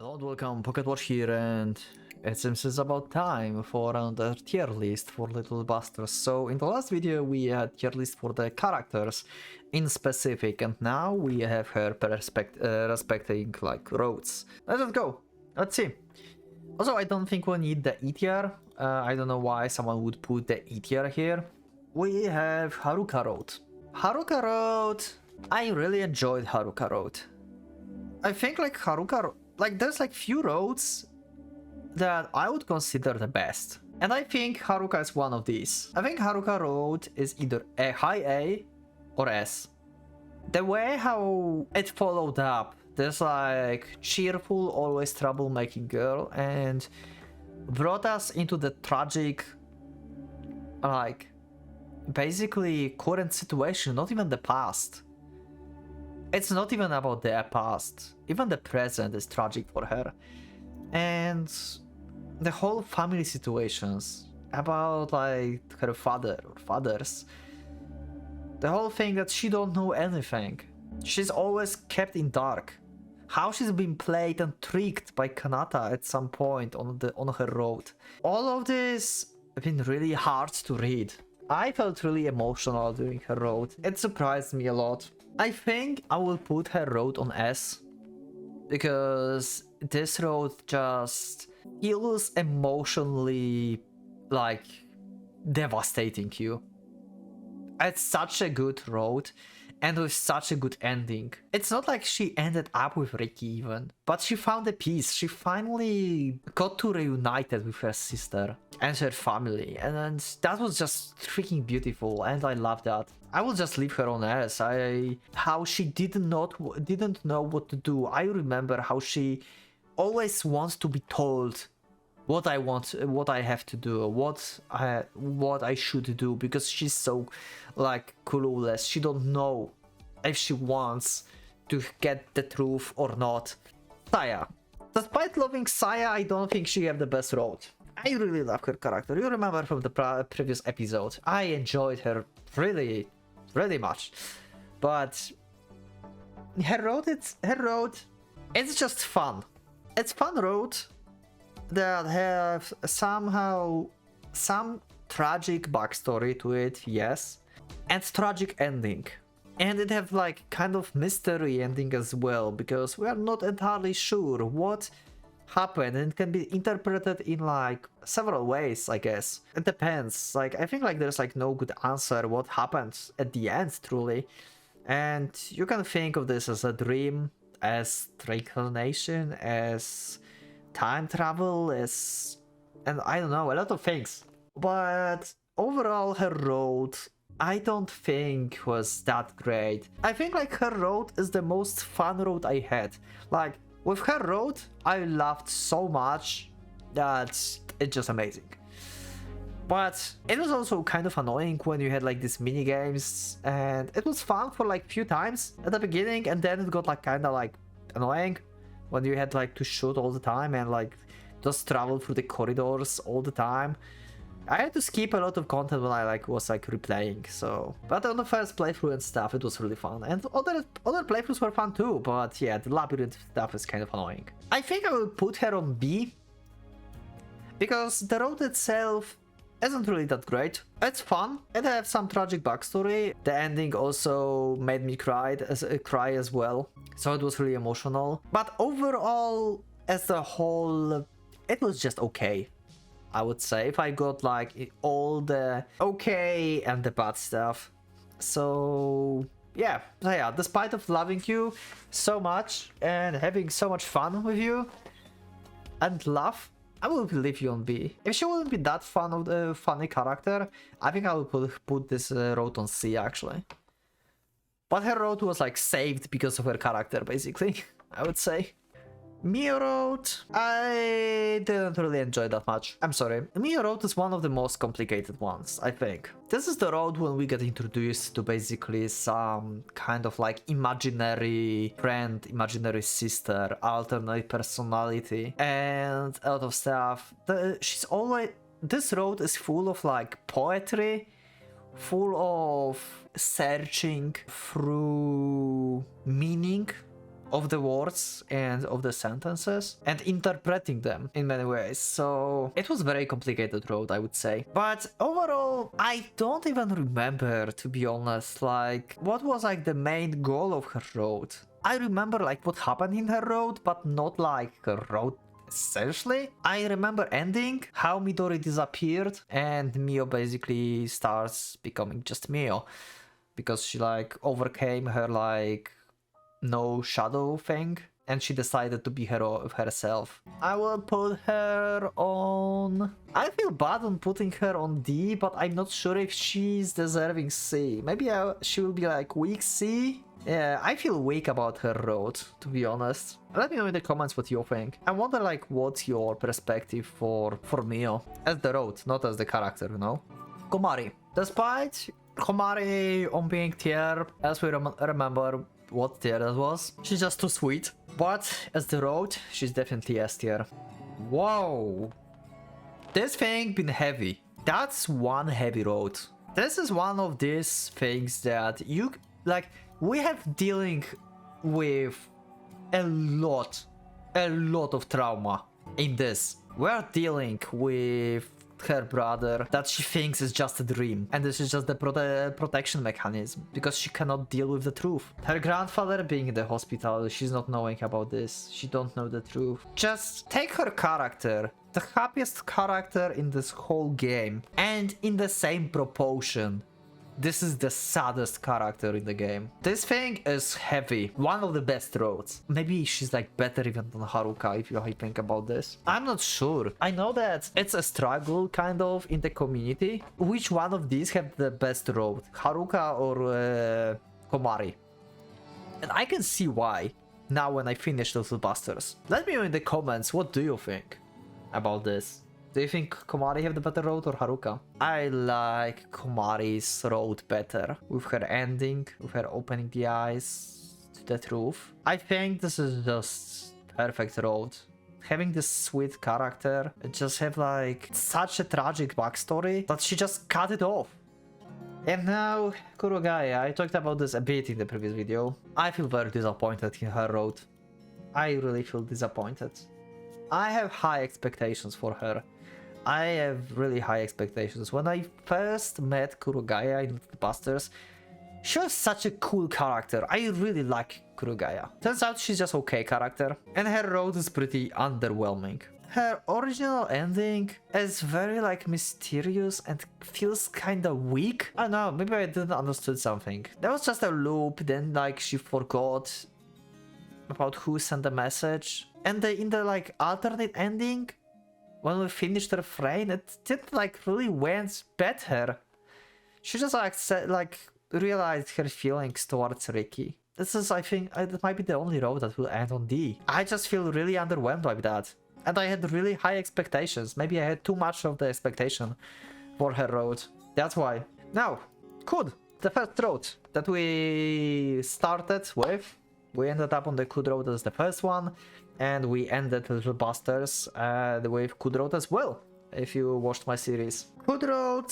Hello and welcome, PocketWatch here, and it seems it's about time for another tier list for Little Busters. So in the last video we had tier list for the characters in specific, and now we have her respecting like roads. Let's go, let's see. Also, I don't think we need the E tier. I don't know why someone would put the E tier here. We have Haruka Road. Haruka Road, I really enjoyed Haruka Road. I think like Haruka, like there's like few roads that I would consider the best. And I think Haruka is one of these. I think Haruka Road is either a high A or S. The way how it followed up, there's like cheerful, always troublemaking girl, and brought us into the tragic, like basically current situation, not even the past. It's not even about the past. Even the present is tragic for her. And the whole family situations about like her father or fathers. The whole thing that she don't know anything. She's always kept in dark. How she's been played and tricked by Kanata at some point on her road. All of this have been really hard to read. I felt really emotional during her road. It surprised me a lot. I think I will put her road on S, because this road just feels emotionally like devastating you. It's such a good road and with such a good ending. It's not like she ended up with Ricky even, but she found a peace. She finally got to reunited with her sister and her family, and that was just freaking beautiful, and I love that. I will just leave her on S. How she didn't know what to do. I remember how she always wants to be told what I want, what I have to do, what I should do, because she's so like clueless. She don't know if she wants to get the truth or not. Saya. Despite loving Saya, I don't think she have the best road. I really love her character. You remember from the previous episode, I enjoyed her really much, but her road, it's just fun. It's fun road that have somehow some tragic backstory to it, yes, and tragic ending, and it have like kind of mystery ending as well, because we are not entirely sure what happened, and it can be interpreted in like several ways, I guess. It depends. Like I think like there's like no good answer what happened at the end truly, and you can think of this as a dream, as reincarnation, as time travel, as, and I don't know, a lot of things. But overall her road I don't think was that great. I think like her road is the most fun road I had. Like with her road, I laughed so much that it's just amazing. But it was also kind of annoying when you had like these mini games, and it was fun for like few times at the beginning, and then it got like kind of like annoying when you had like to shoot all the time and like just travel through the corridors all the time. I had to skip a lot of content when I like was like replaying, so. But on the first playthrough and stuff, it was really fun, and other playthroughs were fun too. But yeah, the labyrinth stuff is kind of annoying. I think I will put her on B, because the road itself isn't really that great. It's fun. It has some tragic backstory. The ending also made me cry as well, so it was really emotional. But overall, as a whole, it was just okay, I would say, if I got like all the okay and the bad stuff. So yeah, despite of loving you so much and having so much fun with you and love, I will leave you on B. If she wouldn't be that fun of the funny character, I think I would put this road on C actually. But her road was like saved because of her character, basically, I would say. Mio Road, I didn't really enjoy that much. I'm sorry. Mio Road is one of the most complicated ones, I think. This is the road when we get introduced to basically some kind of like imaginary friend, imaginary sister, alternate personality, and a lot of stuff. This road is full of like poetry, full of searching through meaning of the words and of the sentences and interpreting them in many ways. So it was very complicated road, I would say. But overall, I don't even remember, to be honest, like what was like the main goal of her road. I remember like what happened in her road, but not like her road essentially. I remember ending, how Midori disappeared and Mio basically starts becoming just Mio because she like overcame her like no shadow thing and she decided to be herself. I will put her on... I feel bad on putting her on D, but I'm not sure if she's deserving C. Maybe she will be like weak C? Yeah, I feel weak about her road, to be honest. Let me know in the comments what you think. I wonder like what's your perspective for Mio as the road, not as the character, you know? Komari. Despite Komari on being tier, as we remember what tier that was, she's just too sweet. But as the road, she's definitely S tier. Whoa! This thing been heavy. That's one heavy road. This is one of these things that you like. We have dealing with a lot of trauma in this. We're dealing with her brother that she thinks is just a dream, and this is just the protection mechanism because she cannot deal with the truth. Her grandfather being in the hospital, she's not knowing about this. She don't know the truth. Just take her character, the happiest character in this whole game, and in the same proportion, this is the saddest character in the game. This thing is heavy. One of the best roads. Maybe she's like better even than Haruka if you think about this. I'm not sure. I know that it's a struggle kind of in the community. Which one of these have the best road? Haruka or Komari? And I can see why now when I finish Little Busters. Let me know in the comments, what do you think about this? Do you think Komari have the better road or Haruka? I like Komari's road better. With her ending, with her opening the eyes to the truth. I think this is just perfect road. Having this sweet character, just have like such a tragic backstory that she just cut it off. And now, Kurogaya, I talked about this a bit in the previous video. I feel very disappointed in her road. I really feel disappointed. I have high expectations for her. I have really high expectations. When I first met Kurogaya in Little Busters, she was such a cool character. I really like Kurogaya. Turns out she's just okay character. And her road is pretty underwhelming. Her original ending is very like mysterious and feels kinda weak. I don't know, maybe I didn't understood something. There was just a loop, then like she forgot about who sent the message. And in the like alternate ending, when we finished the refrain, it didn't like really went better. She just like realized her feelings towards Ricky. This is, I think, it might be the only road that will end on D. I just feel really underwhelmed by that. And I had really high expectations. Maybe I had too much of the expectation for her road. That's why. Now, Kud, the first road that we started with. We ended up on the Kud road as the first one. And we ended Little Busters with Kud road as well, if you watched my series. Kud road,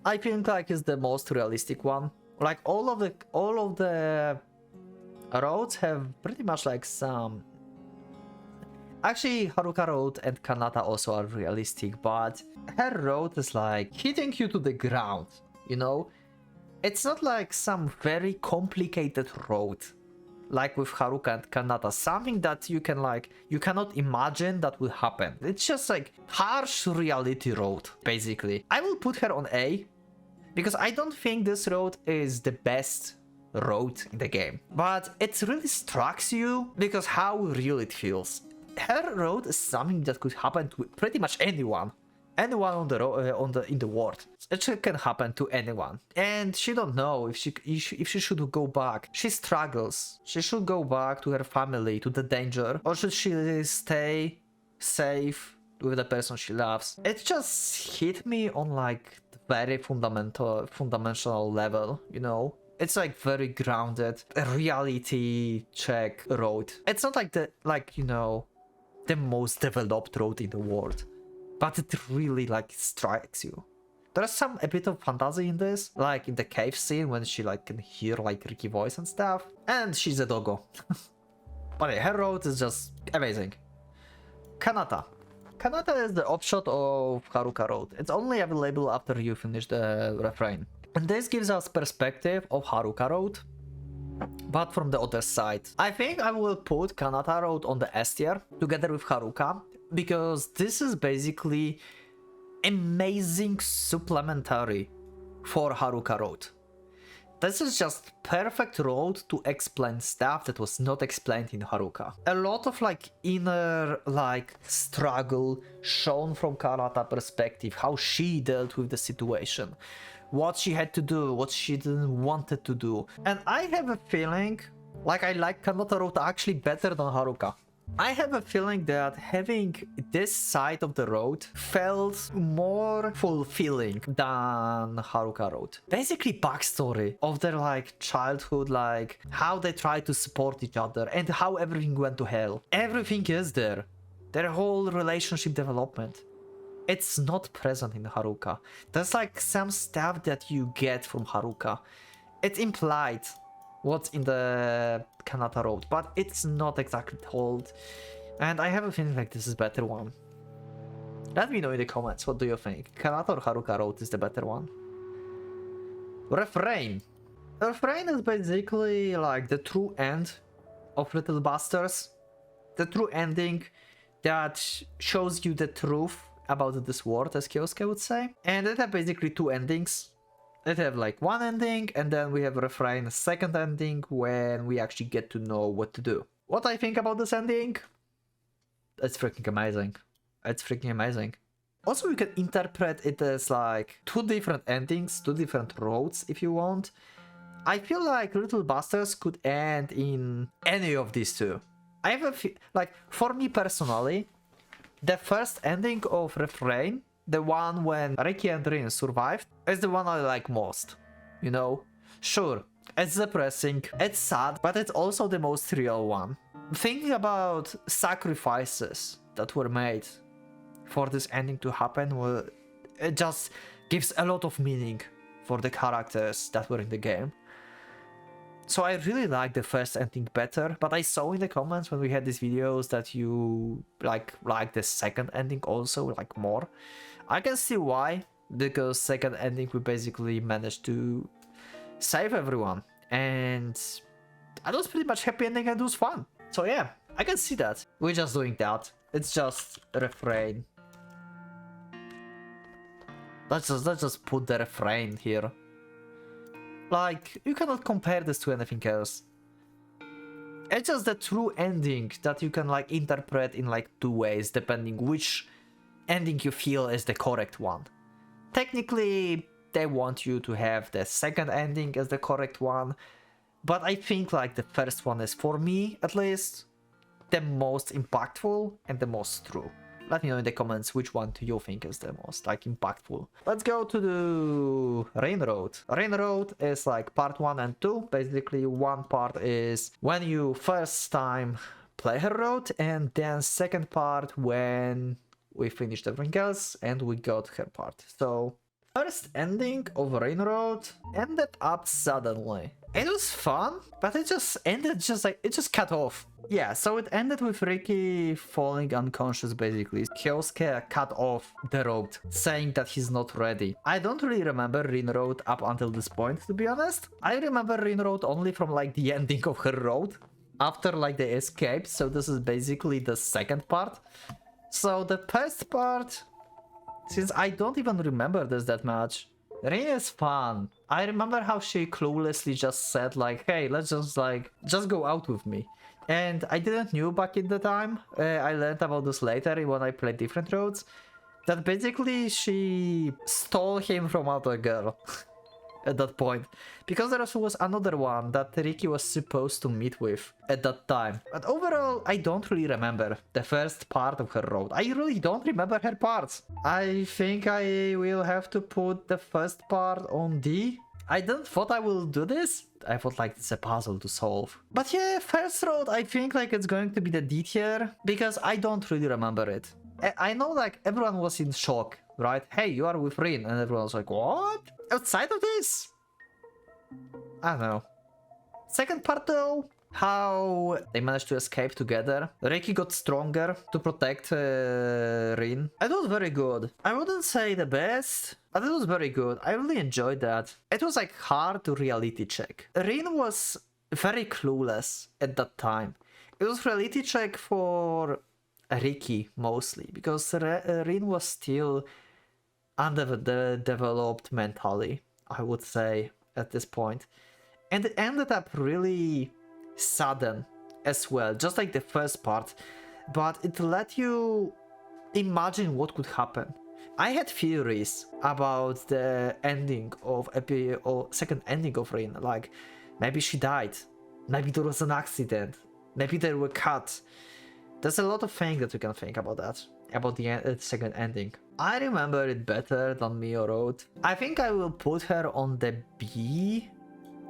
I think like is the most realistic one. Like all of the roads have pretty much like some... Actually, Haruka road and Kanata also are realistic, but her road is like hitting you to the ground, you know? It's not like some very complicated road. Like with Haruka and Kanata, something that you can like, you cannot imagine that will happen. It's just like harsh reality road, basically. I will put her on A, because I don't think this road is the best road in the game. But it really strikes you because how real it feels. Her road is something that could happen to pretty much anyone. Anyone on the in the world. It can happen to anyone, and she don't know if she should go back. She struggles. She should go back to her family, to the danger, or should she stay safe with the person she loves? It just hit me on like very fundamental level, you know. It's like very grounded, a reality check road. It's not like the most developed road in the world. But it really like strikes you. There's a bit of fantasy in this, like in the cave scene when she like can hear like Ricky voice and stuff. And she's a doggo. But yeah, her road is just amazing. Kanata. Kanata is the offshoot of Haruka Road. It's only available after you finish the refrain. And this gives us perspective of Haruka Road, but from the other side. I think I will put Kanata Road on the S tier together with Haruka, because this is basically amazing supplementary for Haruka Road. This is just perfect road to explain stuff that was not explained in Haruka. A lot of like inner like struggle shown from Kanata perspective, how she dealt with the situation, what she had to do, what she didn't wanted to do. And I have a feeling like I like Kanata Road actually better than Haruka. I have a feeling that having this side of the road felt more fulfilling than Haruka Road. Basically backstory of their like childhood, like how they tried to support each other and how everything went to hell. Everything is there. Their whole relationship development. It's not present in Haruka. There's like some stuff that you get from Haruka. It's implied what's in the Kanata Road, but it's not exactly told. And I have a feeling like this is better one. Let me know in the comments, what do you think? Kanata or Haruka Road is the better one? Refrain. Refrain is basically like the true end of Little Busters. The true ending that shows you the truth about this world, as Kyosuke would say. And it have basically two endings. It have like one ending, and then we have Refrain, a second ending, when we actually get to know what to do. What I think about this ending? It's freaking amazing. It's freaking amazing. Also, you can interpret it as like two different endings, two different roads if you want. I feel like Little Busters could end in any of these two. I have a like, for me personally, the first ending of Refrain, the one when Ricky and Rin survived, is the one I like most. You know? Sure, it's depressing, it's sad, but it's also the most real one. Thinking about sacrifices that were made for this ending to happen, well, it just gives a lot of meaning for the characters that were in the game. So I really like the first ending better, but I saw in the comments when we had these videos that you like the second ending also like more. I can see why, because second ending we basically managed to save everyone, and it was pretty much happy ending and it was fun. So yeah, I can see that. We're just doing that. It's just Refrain. Let's just put the Refrain here. Like, you cannot compare this to anything else. It's just the true ending that you can like interpret in like two ways, depending which ending you feel is the correct one. Technically, they want you to have the second ending as the correct one, but I think like the first one is, for me at least, the most impactful and the most true. Let me know in the comments which one do you think is the most like impactful. Let's go to the Rain Road. Rain Road is like part 1 and 2. Basically, one part is when you first time play her road, and then second part when we finished everything else and we got her part. So first ending of Rain Road ended up suddenly. It was fun, but it just ended just like, it just cut off. Yeah, so it ended with Ricky falling unconscious basically. Kyosuke cut off the road, saying that he's not ready. I don't really remember Rin Road up until this point, to be honest. I remember Rin Road only from like the ending of her road, after like they escaped, so this is basically the second part. So the first part, since I don't even remember this that much, Rin is fun. I remember how she cluelessly just said like, hey, let's just go out with me. And I didn't knew back in the time, I learned about this later when I played different roads, that basically she stole him from other girl at that point. Because there also was another one that Ricky was supposed to meet with at that time. But overall, I don't really remember the first part of her road. I really don't remember her parts. I think I will have to put the first part on D. I didn't thought I will do this. I thought like it's a puzzle to solve. But yeah, first road, I think like it's going to be the D tier, because I don't really remember it. I know like everyone was in shock, right? Hey, you are with Rin, and everyone was like, what? Outside of this? I don't know. Second part though, how they managed to escape together. Ricky got stronger to protect Rin. It was very good. I wouldn't say the best, but it was very good. I really enjoyed that. It was like hard to reality check. Rin was very clueless at that time. It was reality check for Ricky mostly, because Rin was still underdeveloped mentally, I would say, at this point. And it ended up really sudden as well, just like the first part, but it let you imagine what could happen. I had theories about the ending of or second ending of Rin, like maybe she died, maybe there was an accident, maybe they were cut. There's a lot of things that you can think about that, about the second ending. I remember it better than Mio Road. I think I will put her on the B,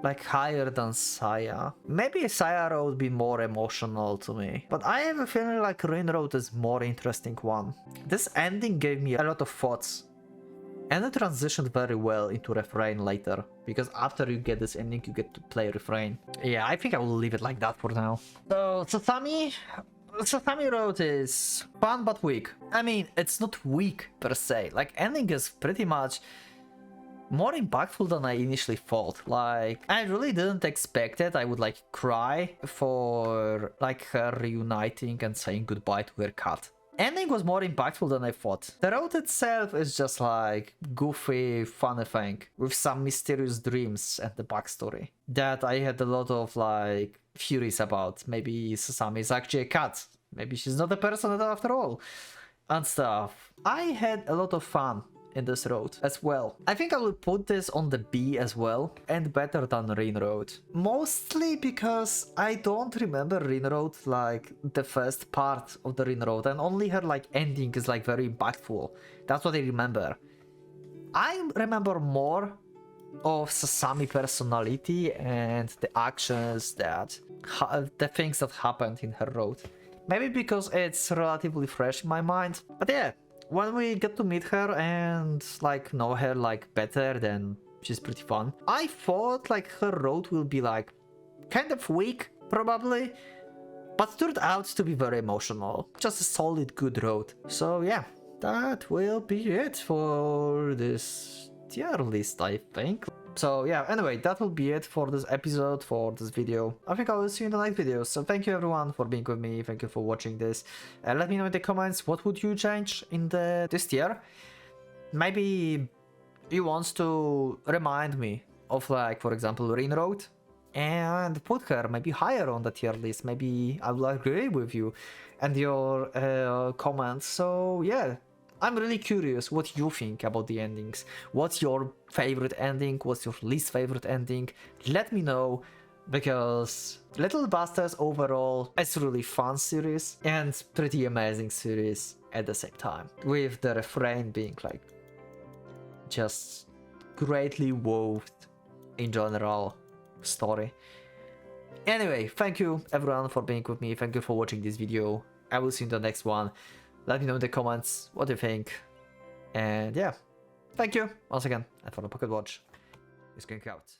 like higher than Saya. Maybe Saya Road would be more emotional to me, but I have a feeling like Rin Road is more interesting one. This ending gave me a lot of thoughts, and it transitioned very well into Refrain later, because after you get this ending you get to play Refrain. Yeah, I think I will leave it like that for now. So Sasami Road is fun but weak. I mean, it's not weak per se, like ending is pretty much more impactful than I initially thought. Like, I really didn't expect it. I would like cry for like her reuniting and saying goodbye to her cat. Ending was more impactful than I thought. The road itself is just like goofy, funny thing with some mysterious dreams and the backstory that I had a lot of like theories about. Maybe Sasami is actually a cat. Maybe she's not a person after all, and stuff. I had a lot of fun in this road as well. I think I will put this on the B as well, and better than Rin Road. Mostly because I don't remember Rin Road like the first part of the Rin Road, and only her like ending is like very impactful. That's what I remember. I remember more of Sasami personality and the actions that the things that happened in her road. Maybe because it's relatively fresh in my mind, but yeah. When we get to meet her and like know her like better, then she's pretty fun. I thought like her road will be like kind of weak probably, but turned out to be very emotional. Just a solid good road. So yeah, that will be it for this tier list, I think. So yeah, anyway, that will be it for this episode, for this video. I think I will see you in the next video. So thank you everyone for being with me. Thank you for watching this. Let me know in the comments what would you change in this tier. Maybe you want to remind me of like, for example, Rin Road, and put her maybe higher on the tier list. Maybe I will agree with you and your comments. So yeah. I'm really curious what you think about the endings. What's your favorite ending? What's your least favorite ending? Let me know, because Little Bastards overall is a really fun series and pretty amazing series at the same time. With the refrain being like just greatly woven in general story. Anyway, thank you everyone for being with me. Thank you for watching this video. I will see you in the next one. Let me know in the comments what you think. And yeah, thank you once again. And for the Pocket Watch, it's going out.